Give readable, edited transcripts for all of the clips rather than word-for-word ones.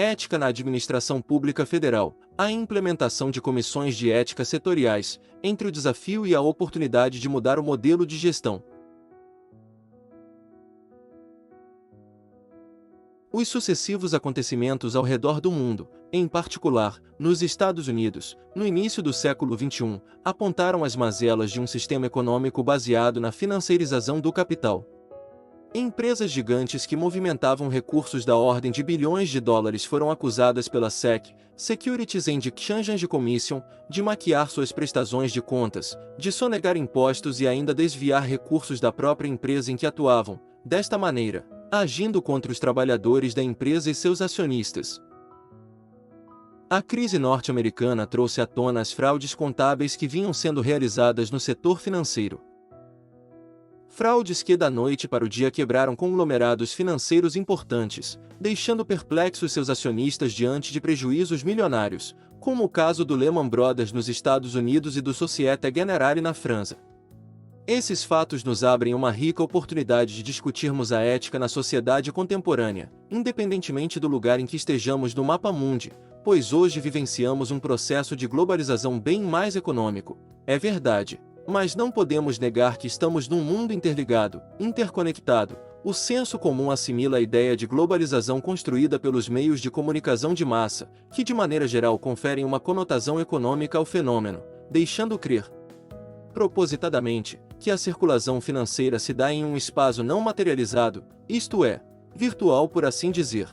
Ética na administração pública federal. A implementação de comissões de ética setoriais, entre o desafio e a oportunidade de mudar o modelo de gestão. Os sucessivos acontecimentos ao redor do mundo, em particular, nos Estados Unidos, no início do século XXI, apontaram as mazelas de um sistema econômico baseado na financiarização do capital. Empresas gigantes que movimentavam recursos da ordem de bilhões de dólares foram acusadas pela SEC, Securities and Exchange Commission, de maquiar suas prestações de contas, de sonegar impostos e ainda desviar recursos da própria empresa em que atuavam, desta maneira, agindo contra os trabalhadores da empresa e seus acionistas. A crise norte-americana trouxe à tona as fraudes contábeis que vinham sendo realizadas no setor financeiro. Fraudes que da noite para o dia quebraram conglomerados financeiros importantes, deixando perplexos seus acionistas diante de prejuízos milionários, como o caso do Lehman Brothers nos Estados Unidos e do Société Générale na França. Esses fatos nos abrem uma rica oportunidade de discutirmos a ética na sociedade contemporânea, independentemente do lugar em que estejamos no mapa mundi, pois hoje vivenciamos um processo de globalização bem mais econômico. É verdade, mas não podemos negar que estamos num mundo interligado, interconectado. O senso comum assimila a ideia de globalização construída pelos meios de comunicação de massa, que de maneira geral conferem uma conotação econômica ao fenômeno, deixando crer, propositadamente, que a circulação financeira se dá em um espaço não materializado, isto é, virtual por assim dizer.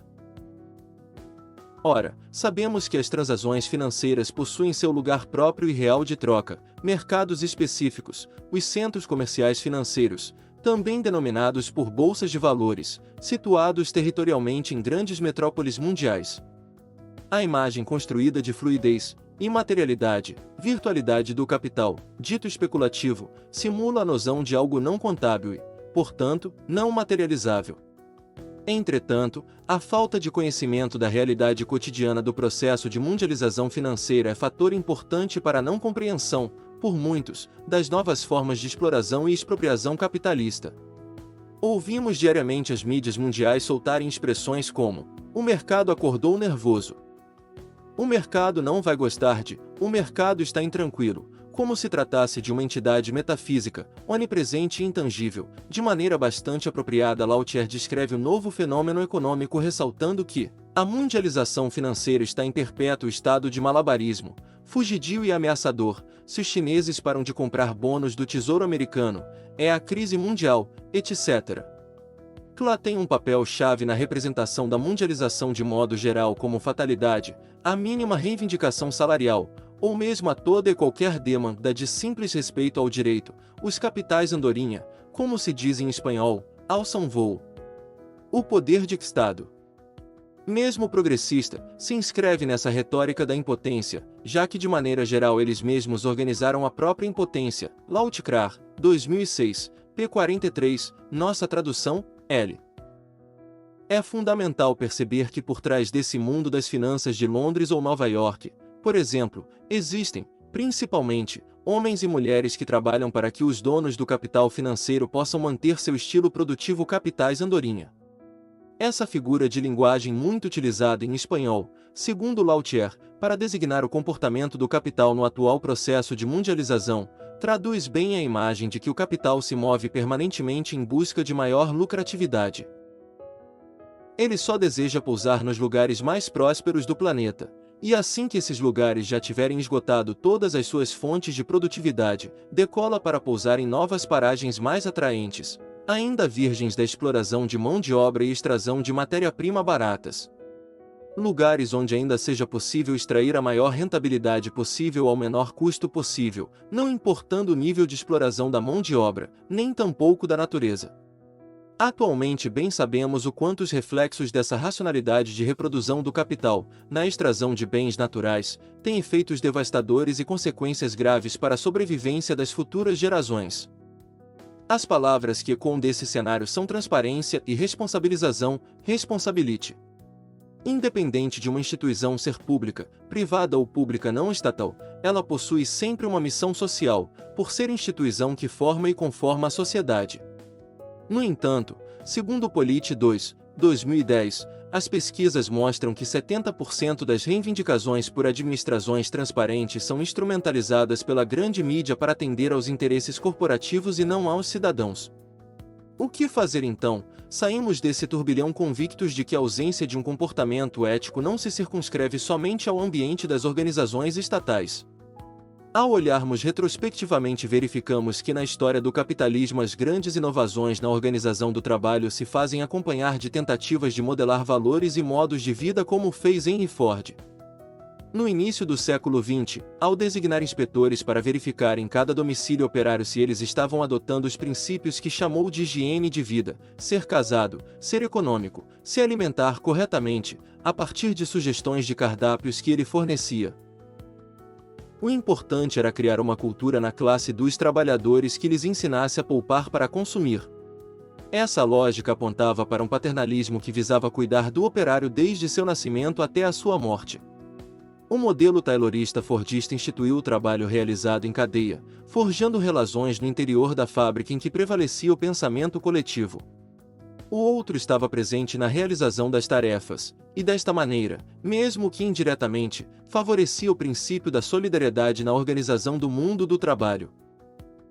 Ora, sabemos que as transações financeiras possuem seu lugar próprio e real de troca, mercados específicos, os centros comerciais financeiros, também denominados por bolsas de valores, situados territorialmente em grandes metrópoles mundiais. A imagem construída de fluidez, imaterialidade, virtualidade do capital, dito especulativo, simula a noção de algo não contábil e, portanto, não materializável. Entretanto, a falta de conhecimento da realidade cotidiana do processo de mundialização financeira é fator importante para a não compreensão, por muitos, das novas formas de exploração e expropriação capitalista. Ouvimos diariamente as mídias mundiais soltarem expressões como: o mercado acordou nervoso. O mercado não vai gostar de, o mercado está intranquilo, como se tratasse de uma entidade metafísica, onipresente e intangível. De maneira bastante apropriada, Lautier descreve o novo fenômeno econômico ressaltando que a mundialização financeira está em perpétuo estado de malabarismo, fugidio e ameaçador. Se os chineses param de comprar bônus do Tesouro Americano, é a crise mundial, etc. Clá tem um papel-chave na representação da mundialização de modo geral como fatalidade, a mínima reivindicação salarial, ou mesmo a toda e qualquer demanda de simples respeito ao direito, os capitais andorinha, como se diz em espanhol, alçam voo. O poder de Estado, mesmo progressista, se inscreve nessa retórica da impotência, já que de maneira geral eles mesmos organizaram a própria impotência. Lautcrar, 2006, p. 43, nossa tradução, L. É fundamental perceber que por trás desse mundo das finanças de Londres ou Nova York, por exemplo, existem, principalmente, homens e mulheres que trabalham para que os donos do capital financeiro possam manter seu estilo produtivo capitais andorinha. Essa figura de linguagem muito utilizada em espanhol, segundo Lautier, para designar o comportamento do capital no atual processo de mundialização, traduz bem a imagem de que o capital se move permanentemente em busca de maior lucratividade. Ele só deseja pousar nos lugares mais prósperos do planeta, e assim que esses lugares já tiverem esgotado todas as suas fontes de produtividade, decola para pousar em novas paragens mais atraentes, ainda virgens da exploração de mão de obra e extração de matéria-prima baratas. Lugares onde ainda seja possível extrair a maior rentabilidade possível ao menor custo possível, não importando o nível de exploração da mão de obra, nem tampouco da natureza. Atualmente bem sabemos o quanto os reflexos dessa racionalidade de reprodução do capital, na extração de bens naturais, têm efeitos devastadores e consequências graves para a sobrevivência das futuras gerações. As palavras que ecoam desse cenário são transparência e responsabilização, responsibility. Independente de uma instituição ser pública, privada ou pública não estatal, ela possui sempre uma missão social, por ser instituição que forma e conforma a sociedade. No entanto, segundo Politi 2, 2010, As pesquisas mostram que 70% das reivindicações por administrações transparentes são instrumentalizadas pela grande mídia para atender aos interesses corporativos e não aos cidadãos. O que fazer então? Saímos desse turbilhão convictos de que a ausência de um comportamento ético não se circunscreve somente ao ambiente das organizações estatais. Ao olharmos retrospectivamente, verificamos que na história do capitalismo as grandes inovações na organização do trabalho se fazem acompanhar de tentativas de modelar valores e modos de vida, como fez Henry Ford. No início do século XX, ao designar inspetores para verificar em cada domicílio operário se eles estavam adotando os princípios que chamou de higiene de vida, ser casado, ser econômico, se alimentar corretamente, a partir de sugestões de cardápios que ele fornecia. O importante era criar uma cultura na classe dos trabalhadores que lhes ensinasse a poupar para consumir. Essa lógica apontava para um paternalismo que visava cuidar do operário desde seu nascimento até a sua morte. O modelo taylorista-fordista instituiu o trabalho realizado em cadeia, forjando relações no interior da fábrica em que prevalecia o pensamento coletivo. O outro estava presente na realização das tarefas, e desta maneira, mesmo que indiretamente, favorecia o princípio da solidariedade na organização do mundo do trabalho.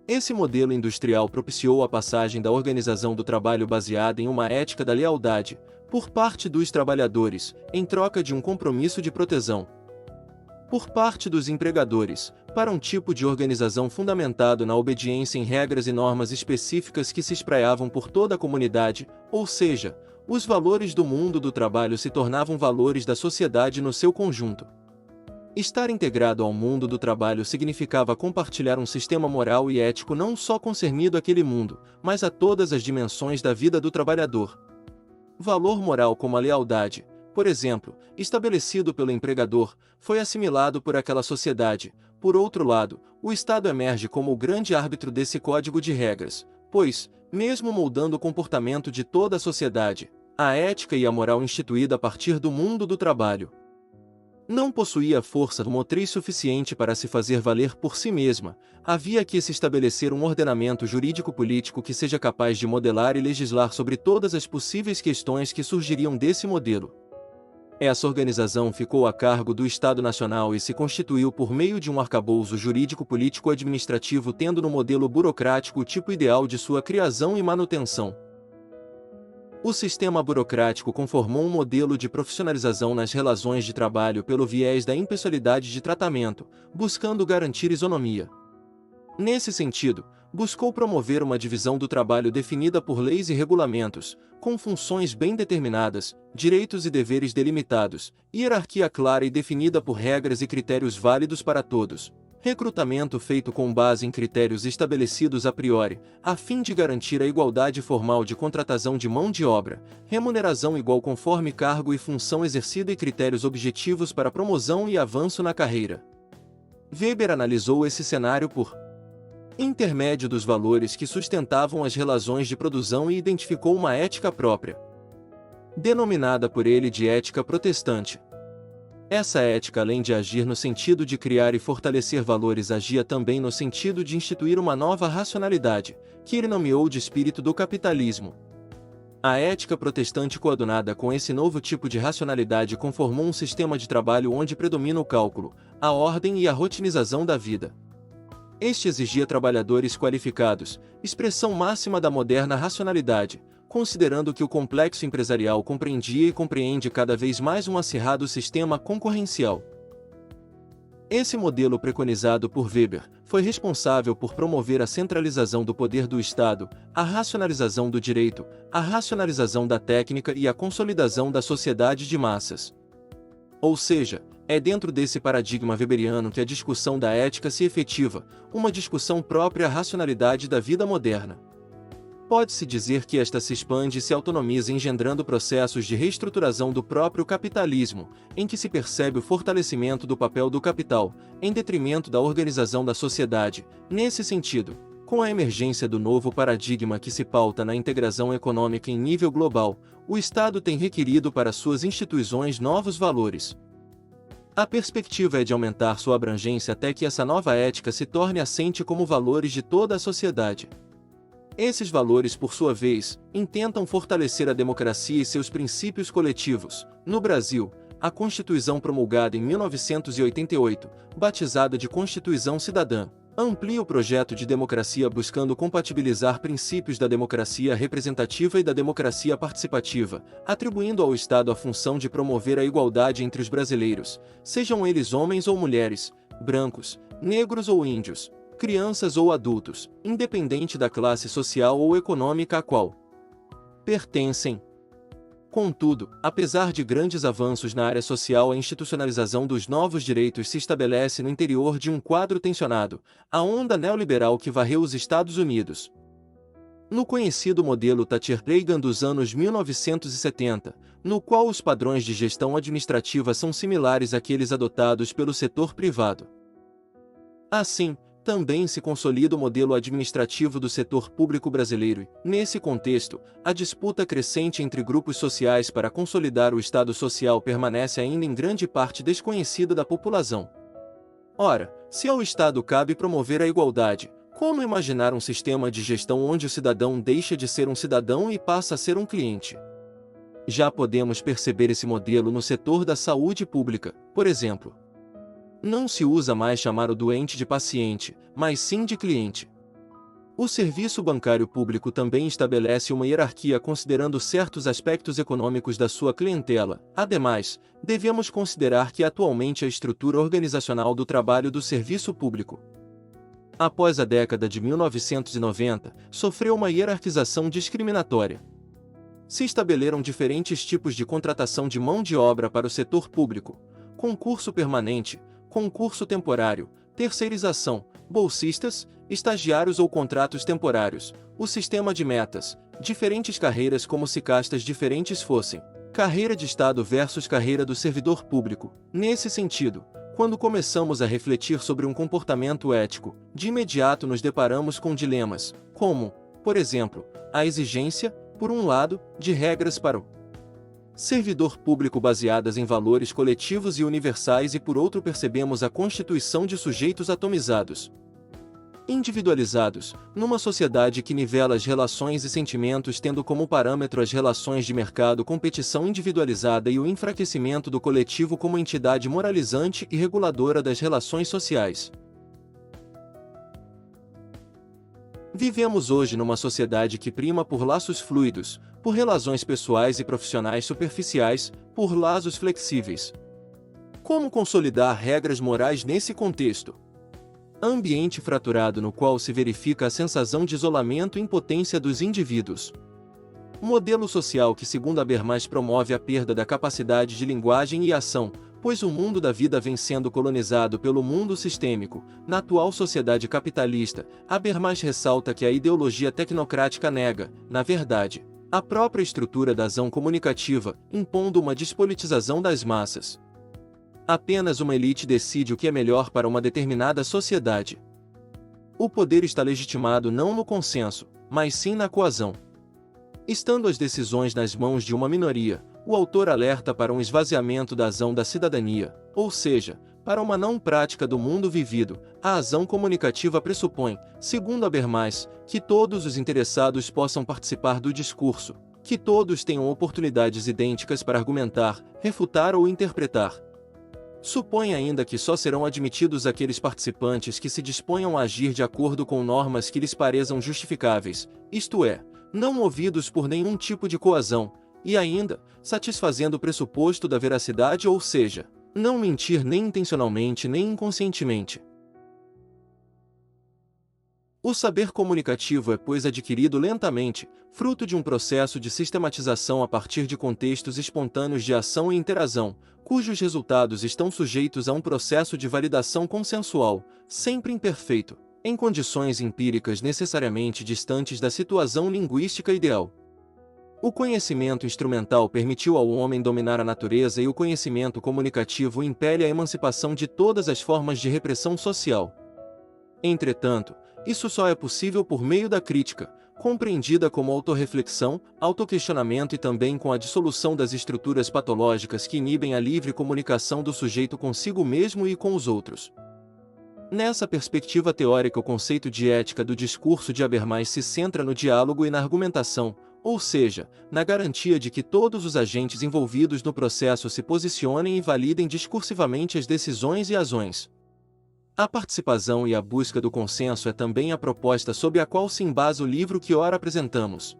Esse modelo industrial propiciou a passagem da organização do trabalho baseada em uma ética da lealdade, por parte dos trabalhadores, em troca de um compromisso de proteção, por parte dos empregadores, para um tipo de organização fundamentado na obediência em regras e normas específicas que se espraiavam por toda a comunidade, ou seja, os valores do mundo do trabalho se tornavam valores da sociedade no seu conjunto. Estar integrado ao mundo do trabalho significava compartilhar um sistema moral e ético não só concernido àquele mundo, mas a todas as dimensões da vida do trabalhador. Valor moral como a lealdade, por exemplo, estabelecido pelo empregador, foi assimilado por aquela sociedade. Por outro lado, o Estado emerge como o grande árbitro desse código de regras, pois, mesmo moldando o comportamento de toda a sociedade, a ética e a moral instituída a partir do mundo do trabalho não possuía força motriz suficiente para se fazer valer por si mesma. Havia que se estabelecer um ordenamento jurídico-político que seja capaz de modelar e legislar sobre todas as possíveis questões que surgiriam desse modelo. Essa organização ficou a cargo do Estado Nacional e se constituiu por meio de um arcabouço jurídico-político-administrativo, tendo no modelo burocrático o tipo ideal de sua criação e manutenção. O sistema burocrático conformou um modelo de profissionalização nas relações de trabalho pelo viés da impessoalidade de tratamento, buscando garantir isonomia. Nesse sentido, buscou promover uma divisão do trabalho definida por leis e regulamentos, com funções bem determinadas, direitos e deveres delimitados, hierarquia clara e definida por regras e critérios válidos para todos, recrutamento feito com base em critérios estabelecidos a priori, a fim de garantir a igualdade formal de contratação de mão de obra, remuneração igual conforme cargo e função exercida e critérios objetivos para promoção e avanço na carreira. Weber analisou esse cenário por intermédio dos valores que sustentavam as relações de produção e identificou uma ética própria, denominada por ele de ética protestante. Essa ética, além de agir no sentido de criar e fortalecer valores, agia também no sentido de instituir uma nova racionalidade, que ele nomeou de espírito do capitalismo. A ética protestante, coadunada com esse novo tipo de racionalidade, conformou um sistema de trabalho onde predomina o cálculo, a ordem e a rotinização da vida. Este exigia trabalhadores qualificados, expressão máxima da moderna racionalidade, considerando que o complexo empresarial compreendia e compreende cada vez mais um acirrado sistema concorrencial. Esse modelo preconizado por Weber foi responsável por promover a centralização do poder do Estado, a racionalização do direito, a racionalização da técnica e a consolidação da sociedade de massas. Ou seja, é dentro desse paradigma weberiano que a discussão da ética se efetiva, uma discussão própria à racionalidade da vida moderna. Pode-se dizer que esta se expande e se autonomiza, engendrando processos de reestruturação do próprio capitalismo, em que se percebe o fortalecimento do papel do capital, em detrimento da organização da sociedade. Nesse sentido, com a emergência do novo paradigma que se pauta na integração econômica em nível global, o Estado tem requerido para suas instituições novos valores. A perspectiva é de aumentar sua abrangência até que essa nova ética se torne assente como valores de toda a sociedade. Esses valores, por sua vez, intentam fortalecer a democracia e seus princípios coletivos. No Brasil, a Constituição promulgada em 1988, batizada de Constituição Cidadã, amplia o projeto de democracia buscando compatibilizar princípios da democracia representativa e da democracia participativa, atribuindo ao Estado a função de promover a igualdade entre os brasileiros, sejam eles homens ou mulheres, brancos, negros ou índios, crianças ou adultos, independente da classe social ou econômica a qual pertencem. Contudo, apesar de grandes avanços na área social, a institucionalização dos novos direitos se estabelece no interior de um quadro tensionado, a onda neoliberal que varreu os Estados Unidos. No conhecido modelo Thatcher-Reagan dos anos 1970, no qual os padrões de gestão administrativa são similares àqueles adotados pelo setor privado. Assim, também se consolida o modelo administrativo do setor público brasileiro e, nesse contexto, a disputa crescente entre grupos sociais para consolidar o Estado Social permanece ainda em grande parte desconhecida da população. Ora, se ao Estado cabe promover a igualdade, como imaginar um sistema de gestão onde o cidadão deixa de ser um cidadão e passa a ser um cliente? Já podemos perceber esse modelo no setor da saúde pública, por exemplo. Não se usa mais chamar o doente de paciente, mas sim de cliente. O serviço bancário público também estabelece uma hierarquia considerando certos aspectos econômicos da sua clientela. Ademais, devemos considerar que atualmente a estrutura organizacional do trabalho do serviço público, após a década de 1990, sofreu uma hierarquização discriminatória. Se estabeleram diferentes tipos de contratação de mão de obra para o setor público: concurso permanente, concurso temporário, terceirização, bolsistas, estagiários ou contratos temporários, o sistema de metas, diferentes carreiras como se castas diferentes fossem, carreira de Estado versus carreira do servidor público. Nesse sentido, quando começamos a refletir sobre um comportamento ético, de imediato nos deparamos com dilemas, como, por exemplo, a exigência, por um lado, de regras para o servidor público baseadas em valores coletivos e universais e por outro percebemos a constituição de sujeitos atomizados, individualizados, numa sociedade que nivela as relações e sentimentos tendo como parâmetro as relações de mercado, competição individualizada e o enfraquecimento do coletivo como entidade moralizante e reguladora das relações sociais. Vivemos hoje numa sociedade que prima por laços fluidos, por relações pessoais e profissionais superficiais, por laços flexíveis. Como consolidar regras morais nesse contexto? Ambiente fraturado no qual se verifica a sensação de isolamento e impotência dos indivíduos. Modelo social que, segundo Habermas, promove a perda da capacidade de linguagem e ação, pois o mundo da vida vem sendo colonizado pelo mundo sistêmico. Na atual sociedade capitalista, Habermas ressalta que a ideologia tecnocrática nega, na verdade, a própria estrutura da ação comunicativa, impondo uma despolitização das massas. Apenas uma elite decide o que é melhor para uma determinada sociedade. O poder está legitimado não no consenso, mas sim na coazão. Estando as decisões nas mãos de uma minoria, o autor alerta para um esvaziamento da ação da cidadania, ou seja, para uma não prática do mundo vivido. A ação comunicativa pressupõe, segundo Habermas, que todos os interessados possam participar do discurso, que todos tenham oportunidades idênticas para argumentar, refutar ou interpretar. Supõe ainda que só serão admitidos aqueles participantes que se disponham a agir de acordo com normas que lhes pareçam justificáveis, isto é, não movidos por nenhum tipo de coação, e ainda, satisfazendo o pressuposto da veracidade, ou seja, não mentir nem intencionalmente nem inconscientemente. O saber comunicativo é, pois, adquirido lentamente, fruto de um processo de sistematização a partir de contextos espontâneos de ação e interação, cujos resultados estão sujeitos a um processo de validação consensual, sempre imperfeito, em condições empíricas necessariamente distantes da situação linguística ideal. O conhecimento instrumental permitiu ao homem dominar a natureza e o conhecimento comunicativo impele a emancipação de todas as formas de repressão social. Entretanto, isso só é possível por meio da crítica, compreendida como autorreflexão, autoquestionamento e também com a dissolução das estruturas patológicas que inibem a livre comunicação do sujeito consigo mesmo e com os outros. Nessa perspectiva teórica, o conceito de ética do discurso de Habermas se centra no diálogo e na argumentação, ou seja, na garantia de que todos os agentes envolvidos no processo se posicionem e validem discursivamente as decisões e ações. A participação e a busca do consenso é também a proposta sob a qual se embasa o livro que ora apresentamos.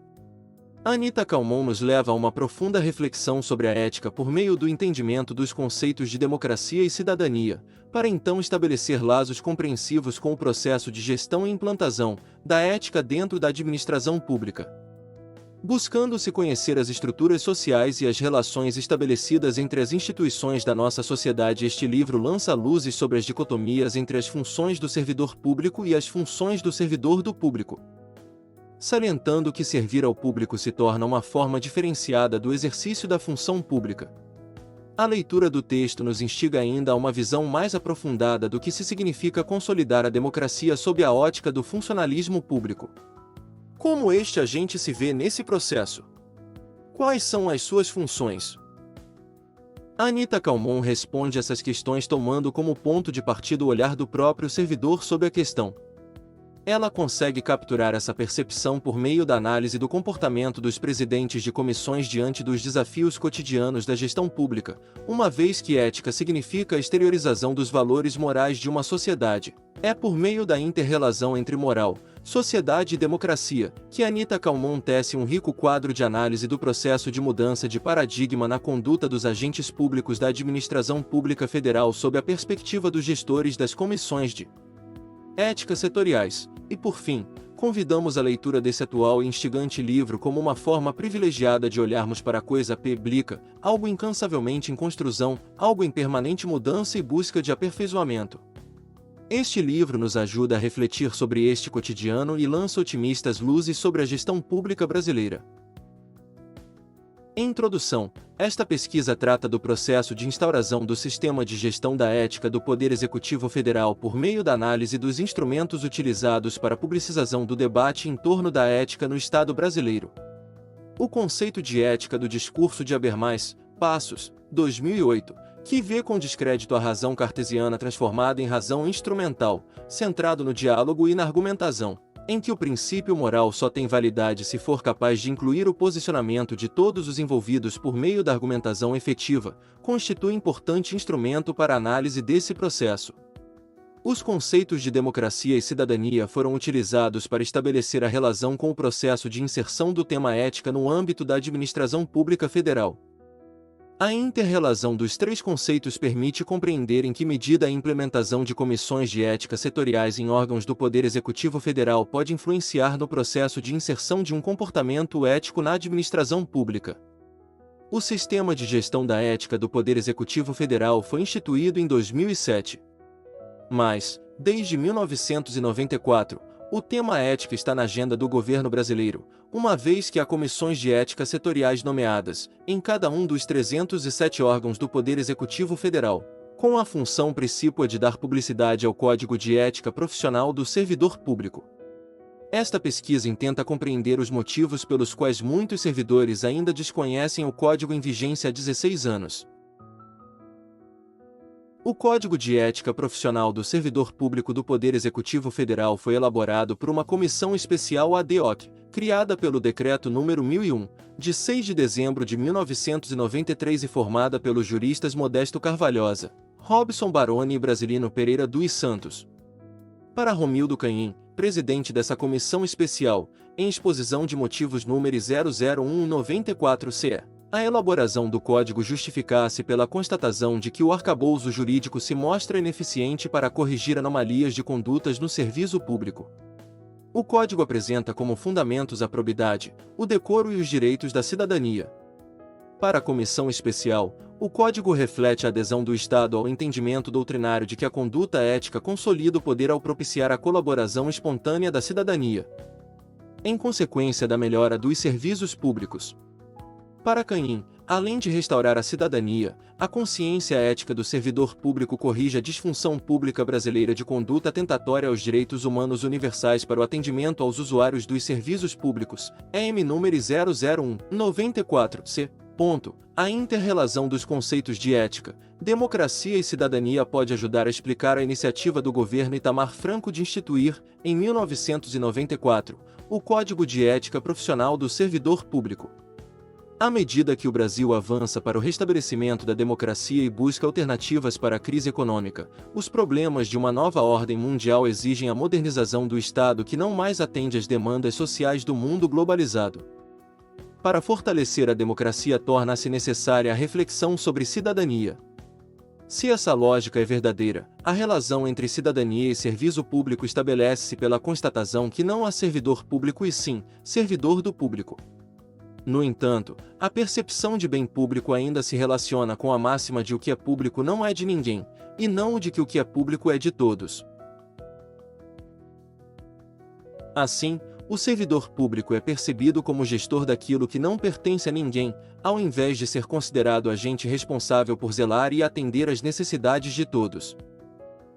Anita Calmon nos leva a uma profunda reflexão sobre a ética por meio do entendimento dos conceitos de democracia e cidadania, para então estabelecer laços compreensivos com o processo de gestão e implantação da ética dentro da administração pública. Buscando-se conhecer as estruturas sociais e as relações estabelecidas entre as instituições da nossa sociedade, este livro lança luzes sobre as dicotomias entre as funções do servidor público e as funções do servidor do público, salientando que servir ao público se torna uma forma diferenciada do exercício da função pública. A leitura do texto nos instiga ainda a uma visão mais aprofundada do que se significa consolidar a democracia sob a ótica do funcionalismo público. Como este agente se vê nesse processo? Quais são as suas funções? Anita Calmon responde essas questões tomando como ponto de partida o olhar do próprio servidor sobre a questão. Ela consegue capturar essa percepção por meio da análise do comportamento dos presidentes de comissões diante dos desafios cotidianos da gestão pública, uma vez que ética significa a exteriorização dos valores morais de uma sociedade. É por meio da inter-relação entre moral, sociedade e democracia que Anita Calmon tece um rico quadro de análise do processo de mudança de paradigma na conduta dos agentes públicos da administração pública federal sob a perspectiva dos gestores das comissões de ética setoriais. E por fim, convidamos a leitura desse atual e instigante livro como uma forma privilegiada de olharmos para a coisa pública, algo incansavelmente em construção, algo em permanente mudança e busca de aperfeiçoamento. Este livro nos ajuda a refletir sobre este cotidiano e lança otimistas luzes sobre a gestão pública brasileira. Introdução. Esta pesquisa trata do processo de instauração do sistema de gestão da ética do Poder Executivo Federal por meio da análise dos instrumentos utilizados para a publicização do debate em torno da ética no Estado brasileiro. O conceito de ética do discurso de Habermas, Passos, 2008, que vê com descrédito a razão cartesiana transformada em razão instrumental, centrado no diálogo e na argumentação, em que o princípio moral só tem validade se for capaz de incluir o posicionamento de todos os envolvidos por meio da argumentação efetiva, constitui importante instrumento para a análise desse processo. Os conceitos de democracia e cidadania foram utilizados para estabelecer a relação com o processo de inserção do tema ética no âmbito da administração pública federal. A inter-relação dos três conceitos permite compreender em que medida a implementação de comissões de ética setoriais em órgãos do Poder Executivo Federal pode influenciar no processo de inserção de um comportamento ético na administração pública. O Sistema de Gestão da Ética do Poder Executivo Federal foi instituído em 2007. Mas, desde 1994, o tema ética está na agenda do governo brasileiro, uma vez que há comissões de ética setoriais nomeadas, em cada um dos 307 órgãos do Poder Executivo Federal, com a função precípua de dar publicidade ao Código de Ética Profissional do Servidor Público. Esta pesquisa intenta compreender os motivos pelos quais muitos servidores ainda desconhecem o Código em vigência há 16 anos. O Código de Ética Profissional do Servidor Público do Poder Executivo Federal foi elaborado por uma comissão especial ad hoc, criada pelo Decreto nº 1001, de 6 de dezembro de 1993 e formada pelos juristas Modesto Carvalhosa, Robson Baroni e Brasilino Pereira dos Santos. Para Romildo Canhim, presidente dessa comissão especial, em exposição de motivos número 00194-CE. A elaboração do Código justificasse pela constatação de que o arcabouço jurídico se mostra ineficiente para corrigir anomalias de condutas no serviço público. O Código apresenta como fundamentos a probidade, o decoro e os direitos da cidadania. Para a Comissão Especial, o Código reflete a adesão do Estado ao entendimento doutrinário de que a conduta ética consolida o poder ao propiciar a colaboração espontânea da cidadania, em consequência da melhora dos serviços públicos. Para Canhim, além de restaurar a cidadania, a consciência ética do servidor público corrige a disfunção pública brasileira de conduta atentatória aos direitos humanos universais para o atendimento aos usuários dos serviços públicos, EM número 001-94-C, A inter-relação dos conceitos de ética, democracia e cidadania pode ajudar a explicar a iniciativa do governo Itamar Franco de instituir, em 1994, o Código de Ética Profissional do Servidor Público. À medida que o Brasil avança para o restabelecimento da democracia e busca alternativas para a crise econômica, os problemas de uma nova ordem mundial exigem a modernização do Estado que não mais atende às demandas sociais do mundo globalizado. Para fortalecer a democracia, torna-se necessária a reflexão sobre cidadania. Se essa lógica é verdadeira, a relação entre cidadania e serviço público estabelece-se pela constatação que não há servidor público e sim, servidor do público. No entanto, a percepção de bem público ainda se relaciona com a máxima de o que é público não é de ninguém, e não o de que o que é público é de todos. Assim, o servidor público é percebido como gestor daquilo que não pertence a ninguém, ao invés de ser considerado agente responsável por zelar e atender às necessidades de todos.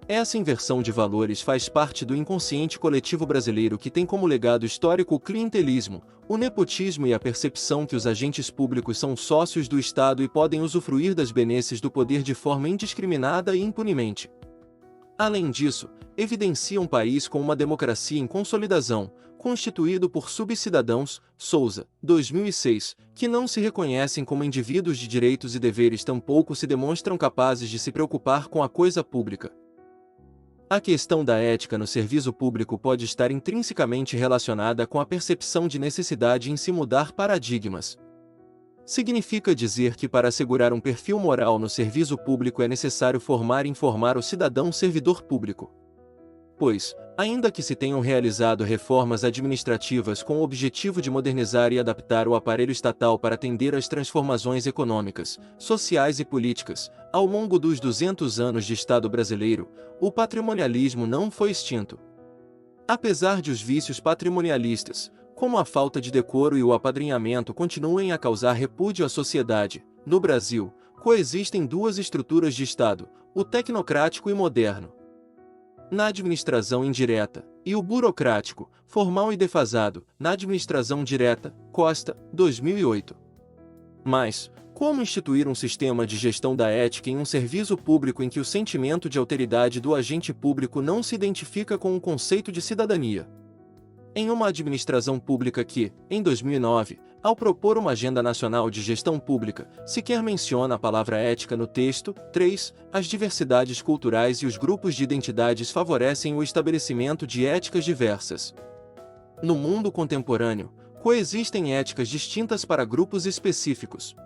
Essa inversão de valores faz parte do inconsciente coletivo brasileiro que tem como legado histórico o clientelismo, o nepotismo e a percepção que os agentes públicos são sócios do Estado e podem usufruir das benesses do poder de forma indiscriminada e impunemente. Além disso, evidencia um país com uma democracia em consolidação, constituído por subcidadãos, Souza, 2006, que não se reconhecem como indivíduos de direitos e deveres, tampouco se demonstram capazes de se preocupar com a coisa pública. A questão da ética no serviço público pode estar intrinsecamente relacionada com a percepção de necessidade em se mudar paradigmas. Significa dizer que para assegurar um perfil moral no serviço público é necessário formar e informar o cidadão servidor público. Pois, ainda que se tenham realizado reformas administrativas com o objetivo de modernizar e adaptar o aparelho estatal para atender às transformações econômicas, sociais e políticas, ao longo dos 200 anos de Estado brasileiro, o patrimonialismo não foi extinto. Apesar de os vícios patrimonialistas, como a falta de decoro e o apadrinhamento continuem a causar repúdio à sociedade, no Brasil, coexistem duas estruturas de Estado, o tecnocrático e moderno. Na administração indireta, e o burocrático, formal e defasado, na administração direta, Costa, 2008. Mas, como instituir um sistema de gestão da ética em um serviço público em que o sentimento de alteridade do agente público não se identifica com o conceito de cidadania? Em uma administração pública que, em 2009, ao propor uma agenda nacional de gestão pública, sequer menciona a palavra ética no texto. 3. As diversidades culturais e os grupos de identidades favorecem o estabelecimento de éticas diversas. No mundo contemporâneo, coexistem éticas distintas para grupos específicos.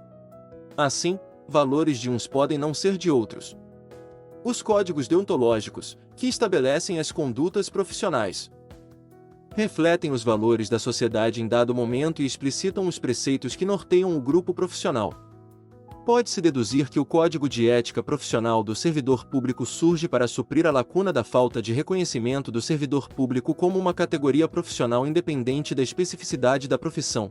Assim, valores de uns podem não ser de outros. Os códigos deontológicos, que estabelecem as condutas profissionais, refletem os valores da sociedade em dado momento e explicitam os preceitos que norteiam o grupo profissional. Pode-se deduzir que o Código de Ética Profissional do Servidor Público surge para suprir a lacuna da falta de reconhecimento do servidor público como uma categoria profissional independente da especificidade da profissão.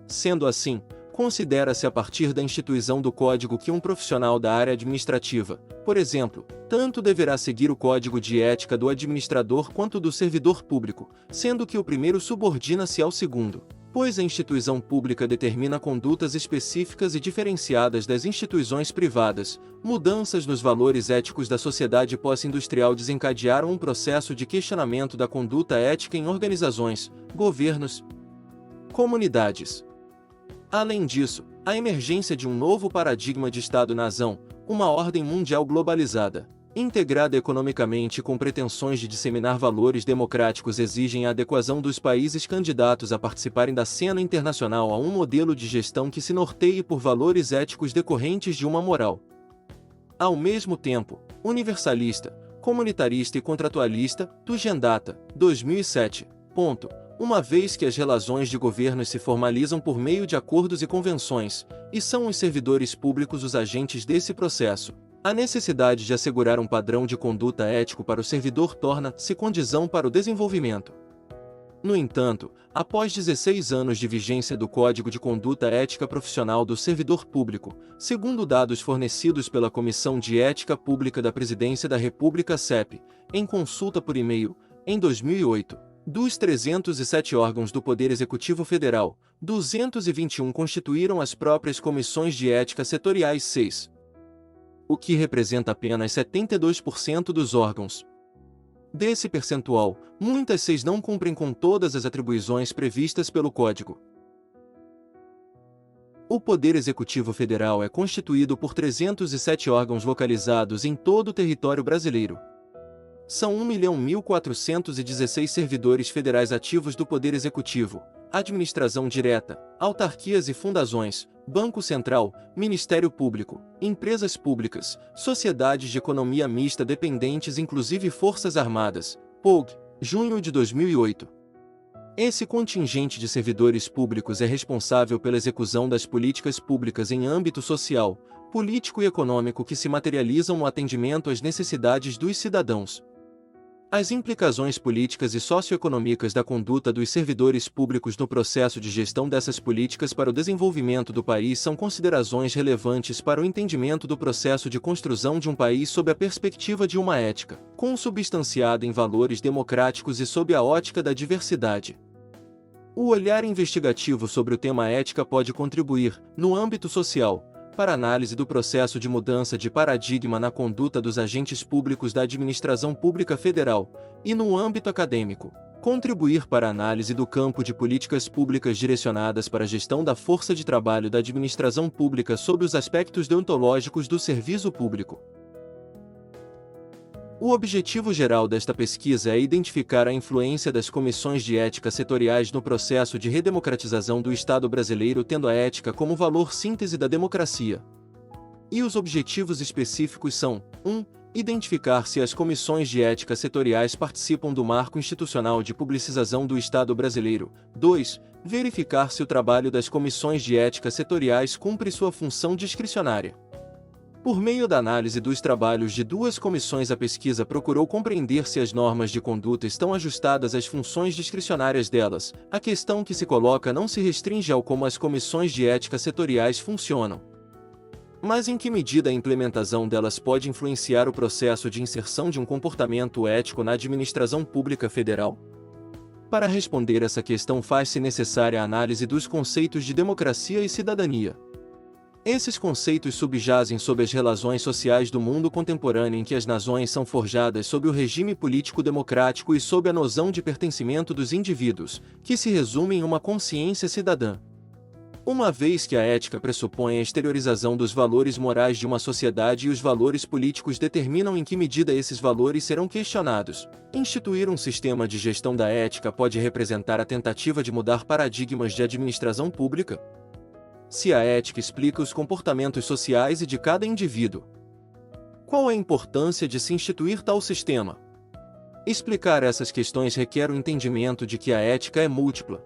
Sendo assim, considera-se a partir da instituição do Código que um profissional da área administrativa, por exemplo, tanto deverá seguir o Código de Ética do administrador quanto do servidor público, sendo que o primeiro subordina-se ao segundo, pois a instituição pública determina condutas específicas e diferenciadas das instituições privadas. Mudanças nos valores éticos da sociedade pós-industrial desencadearam um processo de questionamento da conduta ética em organizações, governos, comunidades. Além disso, a emergência de um novo paradigma de Estado-nação, uma ordem mundial globalizada, integrada economicamente com pretensões de disseminar valores democráticos, exigem a adequação dos países candidatos a participarem da cena internacional a um modelo de gestão que se norteie por valores éticos decorrentes de uma moral, ao mesmo tempo, universalista, comunitarista e contratualista. Tugendata, 2007. Uma vez que as relações de governo se formalizam por meio de acordos e convenções, e são os servidores públicos os agentes desse processo, a necessidade de assegurar um padrão de conduta ético para o servidor torna-se condição para o desenvolvimento. No entanto, após 16 anos de vigência do Código de Conduta Ética Profissional do Servidor Público, segundo dados fornecidos pela Comissão de Ética Pública da Presidência da República (CEP), em consulta por e-mail, em 2008, Dos 307 órgãos do Poder Executivo Federal, 221 constituíram as próprias comissões de ética setoriais 6, o que representa apenas 72% dos órgãos. Desse percentual, muitas 6 não cumprem com todas as atribuições previstas pelo Código. O Poder Executivo Federal é constituído por 307 órgãos localizados em todo o território brasileiro. São 1.1.416 servidores federais ativos do Poder Executivo, administração direta, autarquias e fundações, Banco Central, Ministério Público, empresas públicas, sociedades de economia mista dependentes inclusive Forças Armadas, POG, junho de 2008. Esse contingente de servidores públicos é responsável pela execução das políticas públicas em âmbito social, político e econômico que se materializam no atendimento às necessidades dos cidadãos. As implicações políticas e socioeconômicas da conduta dos servidores públicos no processo de gestão dessas políticas para o desenvolvimento do país são considerações relevantes para o entendimento do processo de construção de um país sob a perspectiva de uma ética, consubstanciada em valores democráticos e sob a ótica da diversidade. O olhar investigativo sobre o tema ética pode contribuir, no âmbito social, para a análise do processo de mudança de paradigma na conduta dos agentes públicos da administração pública federal, e no âmbito acadêmico, contribuir para a análise do campo de políticas públicas direcionadas para a gestão da força de trabalho da administração pública sob os aspectos deontológicos do serviço público. O objetivo geral desta pesquisa é identificar a influência das comissões de ética setoriais no processo de redemocratização do Estado brasileiro, tendo a ética como valor síntese da democracia. E os objetivos específicos são: 1. Identificar se as comissões de ética setoriais participam do marco institucional de publicização do Estado brasileiro. 2. Verificar se o trabalho das comissões de ética setoriais cumpre sua função discricionária. Por meio da análise dos trabalhos de 2 comissões, a pesquisa procurou compreender se as normas de conduta estão ajustadas às funções discricionárias delas. A questão que se coloca não se restringe ao como as comissões de ética setoriais funcionam, mas em que medida a implementação delas pode influenciar o processo de inserção de um comportamento ético na administração pública federal. Para responder essa questão, faz-se necessária a análise dos conceitos de democracia e cidadania. Esses conceitos subjazem sob as relações sociais do mundo contemporâneo em que as nações são forjadas sob o regime político democrático e sob a noção de pertencimento dos indivíduos, que se resume em uma consciência cidadã. Uma vez que a ética pressupõe a exteriorização dos valores morais de uma sociedade e os valores políticos determinam em que medida esses valores serão questionados, instituir um sistema de gestão da ética pode representar a tentativa de mudar paradigmas de administração pública. Se a ética explica os comportamentos sociais e de cada indivíduo, qual a importância de se instituir tal sistema? Explicar essas questões requer o entendimento de que a ética é múltipla.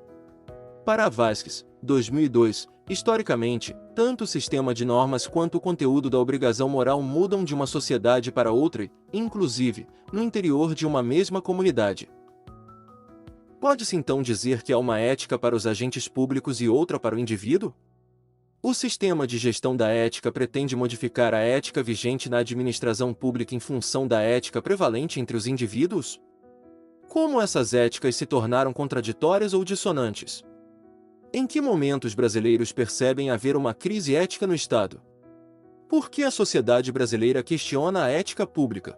Para Vasquez, 2002, historicamente, tanto o sistema de normas quanto o conteúdo da obrigação moral mudam de uma sociedade para outra, inclusive, no interior de uma mesma comunidade. Pode-se então dizer que há uma ética para os agentes públicos e outra para o indivíduo? O sistema de gestão da ética pretende modificar a ética vigente na administração pública em função da ética prevalente entre os indivíduos? Como essas éticas se tornaram contraditórias ou dissonantes? Em que momento os brasileiros percebem haver uma crise ética no Estado? Por que a sociedade brasileira questiona a ética pública?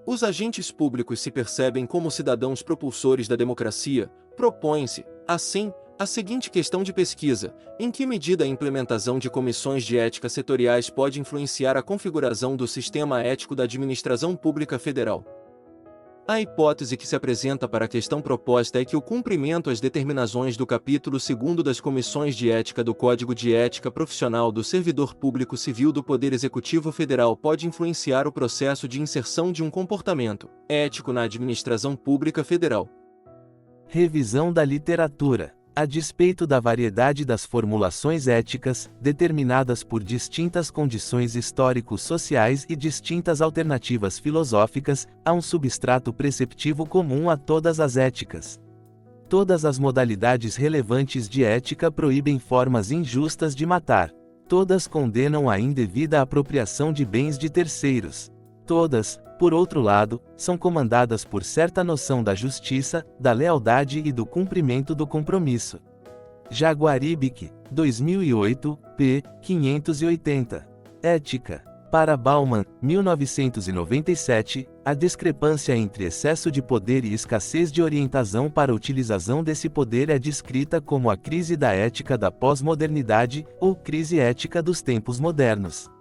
Os agentes públicos se percebem como cidadãos propulsores da democracia. Propõe-se, assim, a seguinte questão de pesquisa: em que medida a implementação de comissões de ética setoriais pode influenciar a configuração do sistema ético da administração pública federal? A hipótese que se apresenta para a questão proposta é que o cumprimento às determinações do capítulo 2º das Comissões de Ética do Código de Ética Profissional do Servidor Público Civil do Poder Executivo Federal pode influenciar o processo de inserção de um comportamento ético na administração pública federal. Revisão da literatura. A despeito da variedade das formulações éticas, determinadas por distintas condições histórico-sociais e distintas alternativas filosóficas, há um substrato preceptivo comum a todas as éticas. Todas as modalidades relevantes de ética proíbem formas injustas de matar. Todas condenam a indevida apropriação de bens de terceiros. Todas, por outro lado, são comandadas por certa noção da justiça, da lealdade e do cumprimento do compromisso. Jaguaribe, 2008, p. 580. Ética. Para Bauman, 1997, a discrepância entre excesso de poder e escassez de orientação para a utilização desse poder é descrita como a crise da ética da pós-modernidade, ou crise ética dos tempos modernos.